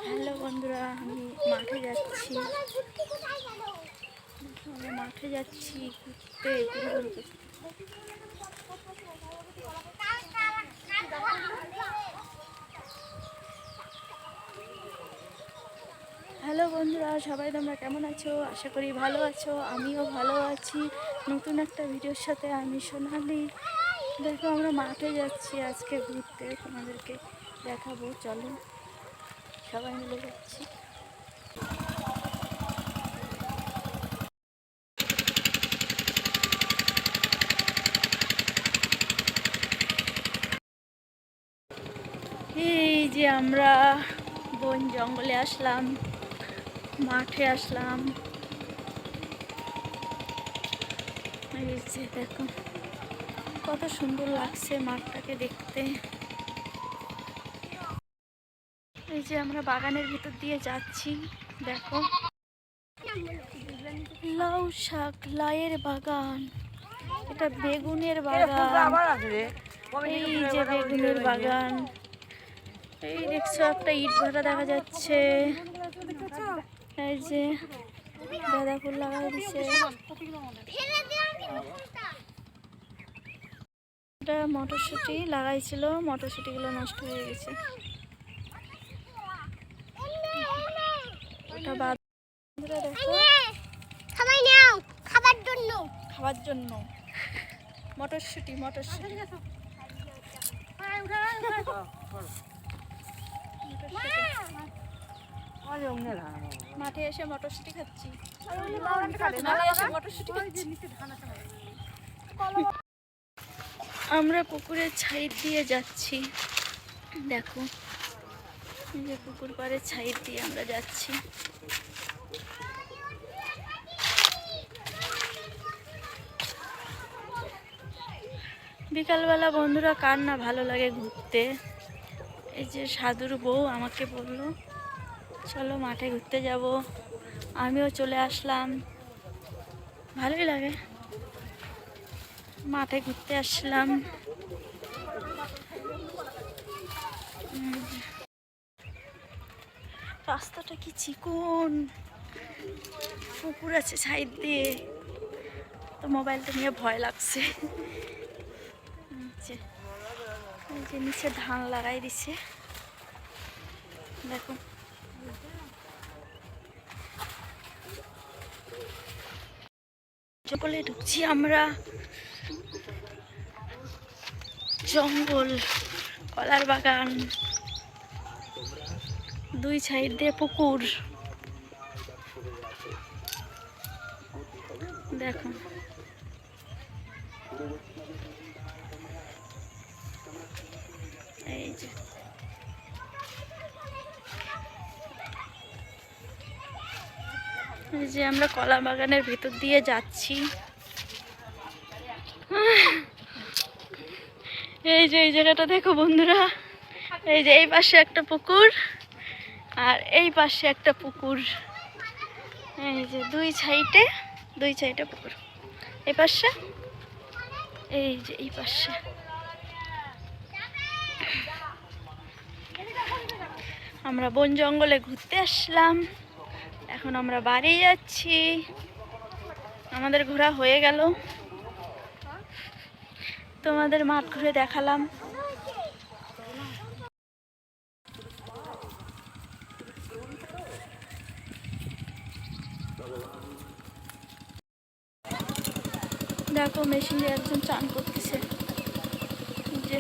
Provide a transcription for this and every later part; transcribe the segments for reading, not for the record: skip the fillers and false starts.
Hello বন্ধুরা, আমি মাঠে যাচ্ছি। আমরা মাঠে যাচ্ছি ঘুরতে। হ্যালো বন্ধুরা, সবাই তোমরা কেমন আছো? আশা করি ভালো আছো। আমিও ভালো আছি। নতুন একটা ভিডিওর সাথে আমি সোনালি। দেখো, আমরা মাঠে যাচ্ছি আজকে ঘুরতে, তোমাদেরকে দেখাবো। চলো, সবাই মিলে যাচ্ছি। এই যে আমরা বন জঙ্গলে আসলাম, মাঠে আসলাম। এই যে দেখো, কত সুন্দর লাগছে মাঠটাকে দেখতে। এই যে আমরা বাগানের ভিতর দিয়ে যাচ্ছি। দেখো, লাউ শাক, লাউয়ের বাগান। এটা বেগুনের বাগান। এই যে বেগুনের বাগান। এই দেখছো, একটা ইট ভাটা দেখা যাচ্ছে। এই যে গাঁদা ফুল লাগাই দিছে। এটা মটরশুঁটি লাগাইছিল, মটরশুঁটিগুলো নষ্ট হয়ে গেছে। ওটা বাদ। দেখো, খাবার জন্য মটরশুঁটি। মাঠে এসে মটরশুঁটি খাচ্ছি। আমরা পুকুরের সাইড দিয়ে যাচ্ছি। দেখো, এই যে পুকুর পাড়ের সাইড দিয়ে আমরা যাচ্ছি। বিকালবেলা বন্ধুরা, কার না ভালো লাগে ঘুরতে। এই যে সাধুর বউ আমাকে বললো চলো মাঠে ঘুরতে যাব। আমিও চলে আসলাম। ভালোই লাগে, মাঠে ঘুরতে আসলাম। রাস্তাটা কি চিকন, পুকুর আছে সাইড দিয়ে, তো মোবাইলটা নিয়ে ভয় লাগছে। এই যে নিচে ধান লাগাই দিছে। দেখো, জঙ্গলে ঢুকছি আমরা। জঙ্গল, কলার বাগান, দুই সাইড দিয়ে পুকুর। দেখো, এই যে আমরা কলা বাগানের ভিতর দিয়ে যাচ্ছি। এই যে এই জায়গাটা দেখো বন্ধুরা, এই যে এই পাশে একটা পুকুর আর এই পাশে একটা পুকুর। এই যে দুই সাইডে পুকুর। এই পাশে, এই যে এই পাশে। আমরা বন জঙ্গলে ঘুরতে আসলাম। এখন আমরা বাড়ি যাচ্ছি। আমাদের ঘোরা হয়ে গেল, তোমাদের মাঠ ঘুরে দেখালাম। দেখো, মেশিন দিয়ে একজন চান করতেছে। যে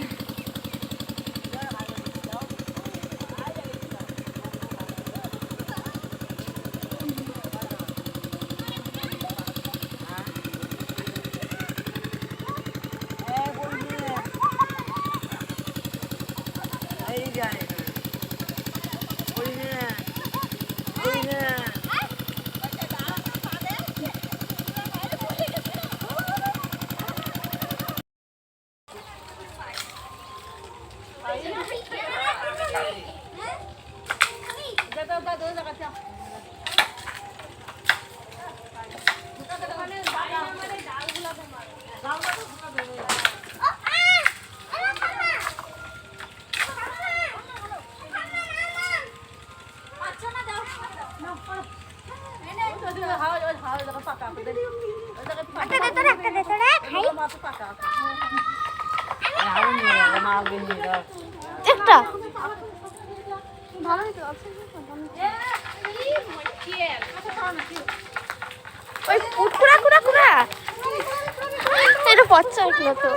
একটা ওই কুড়া কুড়া কুড়া এটা বাচ্চা উঠলো তো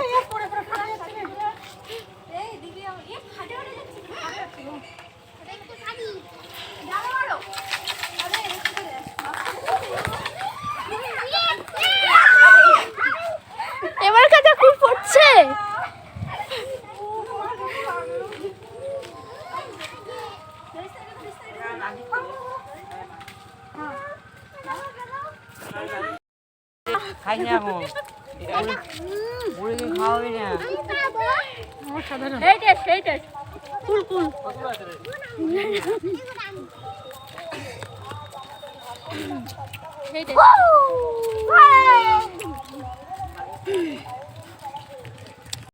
এবার কাছে খুব পড়ছে খাই না এখন মুড়ি দিয়ে খাওয়াবি না সেইটাই কুল কুল সেইটাই